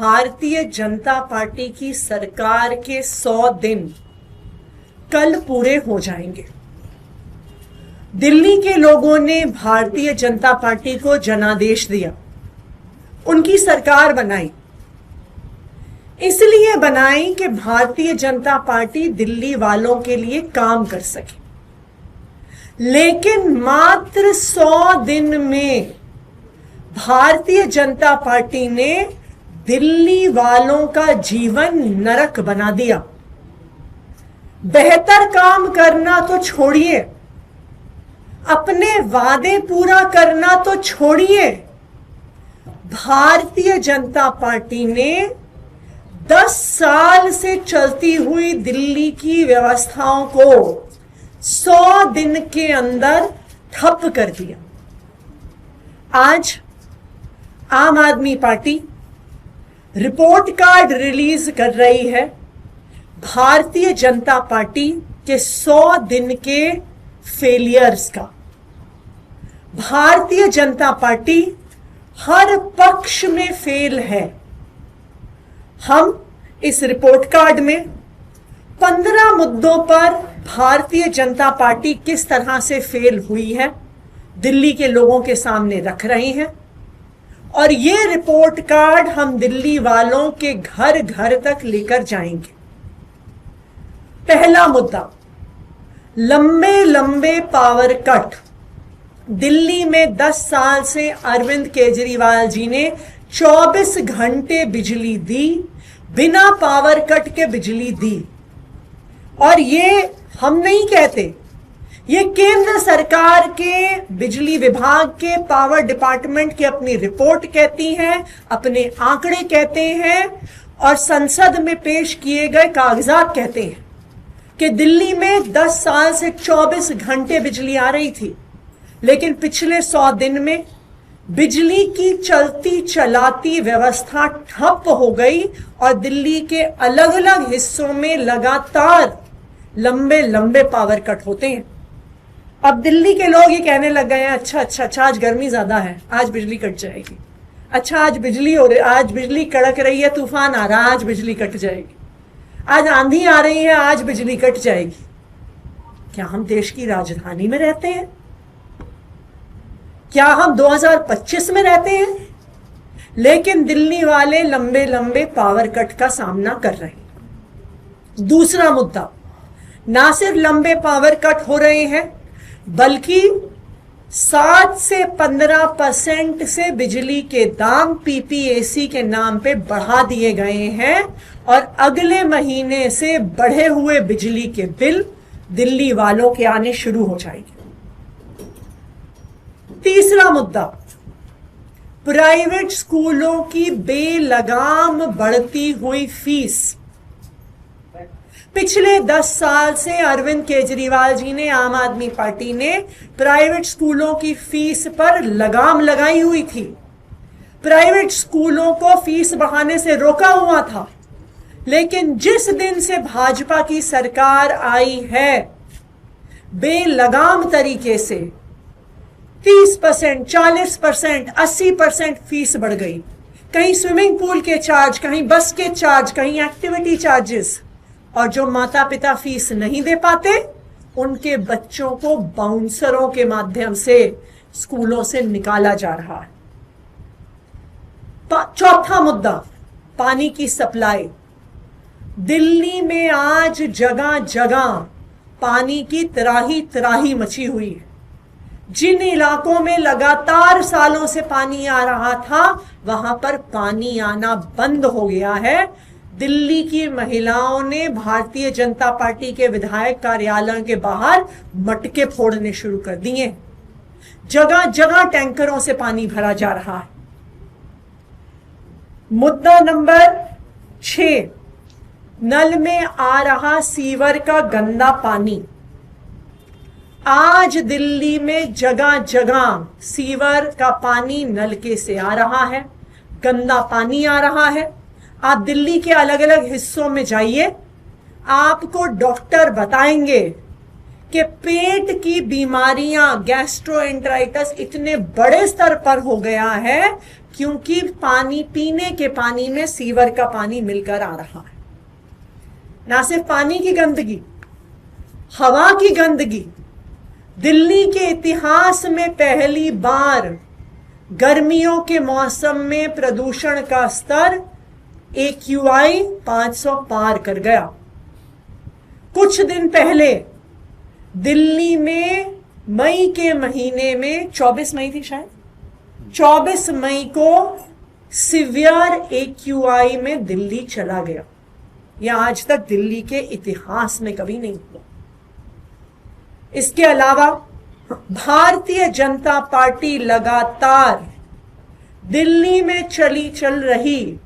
Bharatiya Janata party की सरकार के 100 दिन कल पूरे हो जाएंगे। दिल्ली के लोगों ने भारतीय जनता पार्टी को जनादेश दिया, उनकी सरकार बनाई। इसलिए बनाई कि भारतीय जनता पार्टी दिल्ली वालों के लिए काम कर सके। लेकिन मात्र 100 दिन में भारतीय जनता पार्टी ने दिल्ली वालों का जीवन नरक बना दिया। बेहतर काम करना तो छोड़िए, अपने वादे पूरा करना तो छोड़िए, भारतीय जनता पार्टी ने 10 साल से चलती हुई दिल्ली की व्यवस्थाओं को 100 दिन के अंदर ठप कर दिया। आज आम आदमी पार्टी रिपोर्ट कार्ड रिलीज कर रही है भारतीय जनता पार्टी के 100 दिन के फेलियर्स का। भारतीय जनता पार्टी हर पक्ष में फेल है। हम इस रिपोर्ट कार्ड में 15 मुद्दों पर भारतीय जनता पार्टी किस तरह से फेल हुई है दिल्ली के लोगों के सामने रख रहे हैं, और ये रिपोर्ट कार्ड हम दिल्ली वालों के घर घर तक लेकर जाएंगे। पहला मुद्दा, लंबे लंबे पावर कट। दिल्ली में 10 साल से अरविंद केजरीवाल जी ने 24 घंटे बिजली दी, बिना पावर कट के बिजली दी। और ये हम नहीं कहते, ये केंद्र सरकार के बिजली विभाग के पावर डिपार्टमेंट की अपनी रिपोर्ट कहती है, अपने आंकड़े कहते हैं, और संसद में पेश किए गए कागजात कहते हैं कि दिल्ली में 10 साल से 24 घंटे बिजली आ रही थी। लेकिन पिछले 100 दिन में बिजली की चलती चलाती व्यवस्था ठप हो गई और दिल्ली के अलग अलग हिस्सों में लगातार लंबे लंबे पावर कट होते हैं। अब दिल्ली के लोग ये कहने लग गए हैं, अच्छा आज गर्मी ज्यादा है, आज बिजली कट जाएगी। अच्छा आज बिजली कड़क रही है, तूफान आ रहा है, आज बिजली कट जाएगी। आज आंधी आ रही है, आज बिजली कट जाएगी। क्या हम देश की राजधानी में रहते हैं? क्या हम 2025 में रहते हैं? लेकिन दिल्ली वाले लंबे लंबे पावर कट का सामना कर रहे हैं। दूसरा मुद्दा, ना सिर्फ लंबे पावर कट हो रहे हैं, बल्कि 7 से 15% से बिजली के दाम पीपीएसी के नाम पे बढ़ा दिए गए हैं, और अगले महीने से बढ़े हुए बिजली के बिल दिल्ली वालों के आने शुरू हो जाएंगे। तीसरा मुद्दा, प्राइवेट स्कूलों की बेलगाम बढ़ती हुई फीस। पिछले 10 साल से अरविंद केजरीवाल जी ने, आम आदमी पार्टी ने प्राइवेट स्कूलों की फीस पर लगाम लगाई हुई थी। प्राइवेट स्कूलों को फीस बढ़ाने से रोका हुआ था। लेकिन जिस दिन से भाजपा की सरकार आई है, बेलगाम तरीके से 30%, 40%, 80% फीस बढ़ गई। कहीं स्विमिंग पूल के चार्ज, कहीं बस के चार्ज, कहीं एक्टिविटी चार्जेस। और जो माता पिता फीस नहीं दे पाते, उनके बच्चों को बाउंसरों के माध्यम से स्कूलों से निकाला जा रहा है। चौथा मुद्दा, पानी की सप्लाई। दिल्ली में आज जगह जगह पानी की त्राही त्राही मची हुई है। जिन इलाकों में लगातार सालों से पानी आ रहा था, वहां पर पानी आना बंद हो गया है। दिल्ली की महिलाओं ने भारतीय जनता पार्टी के विधायक कार्यालयों के बाहर मटके फोड़ने शुरू कर दिए। जगह जगह टैंकरों से पानी भरा जा रहा है। मुद्दा नंबर 6, नल में आ रहा सीवर का गंदा पानी। आज दिल्ली में जगह जगह सीवर का पानी नलके से आ रहा है, गंदा पानी आ रहा है। आप दिल्ली के अलग अलग हिस्सों में जाइए, आपको डॉक्टर बताएंगे कि पेट की बीमारियां, गैस्ट्रोएंटेराइटिस इतने बड़े स्तर पर हो गया है क्योंकि पानी, पीने के पानी में सीवर का पानी मिलकर आ रहा है। ना सिर्फ पानी की गंदगी, हवा की गंदगी। दिल्ली के इतिहास में पहली बार गर्मियों के मौसम में प्रदूषण का स्तर AQI 500 पार कर गया। कुछ दिन पहले दिल्ली में मई के महीने में 24 मई थी शायद, 24 मई को सिवियर AQI में दिल्ली चला गया। यह आज तक दिल्ली के इतिहास में कभी नहीं हुआ। इसके अलावा भारतीय जनता पार्टी लगातार दिल्ली में चल रही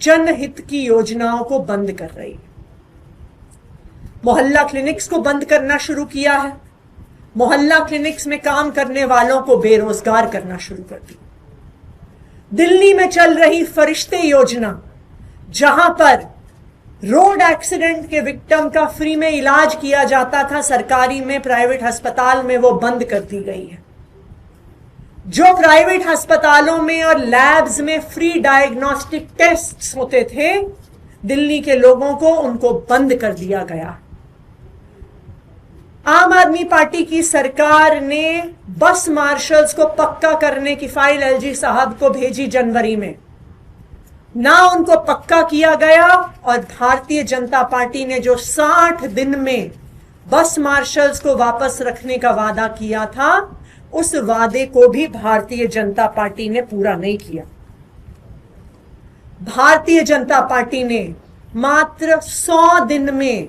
जनहित की योजनाओं को बंद कर रही है। मोहल्ला क्लिनिक्स को बंद करना शुरू किया है। मोहल्ला क्लिनिक्स में काम करने वालों को बेरोजगार करना शुरू कर दिया। दिल्ली में चल रही फरिश्ते योजना, जहां पर रोड एक्सीडेंट के विक्टिम का फ्री में इलाज किया जाता था सरकारी में, प्राइवेट अस्पताल में, वो बंद कर दी गई है। जो प्राइवेट अस्पतालों में और लैब्स में फ्री डायग्नोस्टिक टेस्ट्स होते थे दिल्ली के लोगों को, उनको बंद कर दिया गया। आम आदमी पार्टी की सरकार ने बस मार्शल्स को पक्का करने की फाइल LG साहब को भेजी जनवरी में, ना उनको पक्का किया गया। और भारतीय जनता पार्टी ने जो 60 दिन में बस मार्शल्स को वापस रखने का वादा किया था, उस वादे को भी भारतीय जनता पार्टी ने पूरा नहीं किया। भारतीय जनता पार्टी ने मात्र 100 दिन में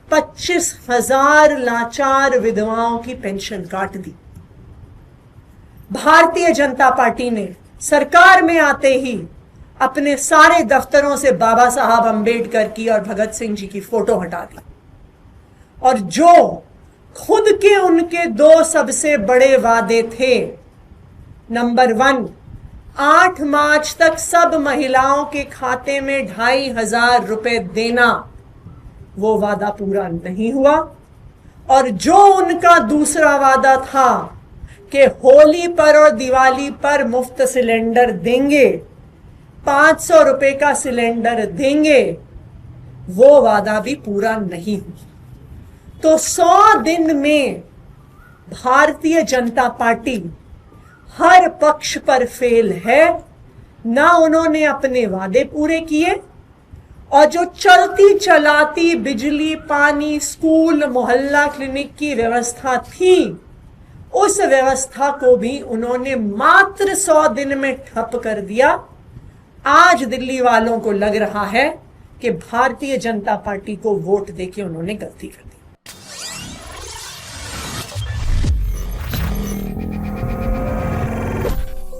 25,000 लाचार विधवाओं की पेंशन काट दी। भारतीय जनता पार्टी ने सरकार में आते ही अपने सारे दफ्तरों से बाबा साहब अंबेडकर की और भगत सिंह जी की फोटो हटा दी। और जो खुद के उनके 2 सबसे बड़े वादे थे, नंबर 1, 8 मार्च तक सब महिलाओं के खाते में 2,500 रुपए देना, वो वादा पूरा नहीं हुआ। और जो उनका दूसरा वादा था कि होली पर और दिवाली पर मुफ्त सिलेंडर देंगे, 500 रुपए का सिलेंडर देंगे, वो वादा भी पूरा नहीं हुआ। तो 100 दिन में भारतीय जनता पार्टी हर पक्ष पर फेल है। ना उन्होंने अपने वादे पूरे किए, और जो चलती चलाती बिजली, पानी, स्कूल, मोहल्ला क्लिनिक की व्यवस्था थी, उस व्यवस्था को भी उन्होंने मात्र 100 दिन में ठप कर दिया। आज दिल्ली वालों को लग रहा है कि भारतीय जनता पार्टी को वोट देके उन्होंने गलती कर दी।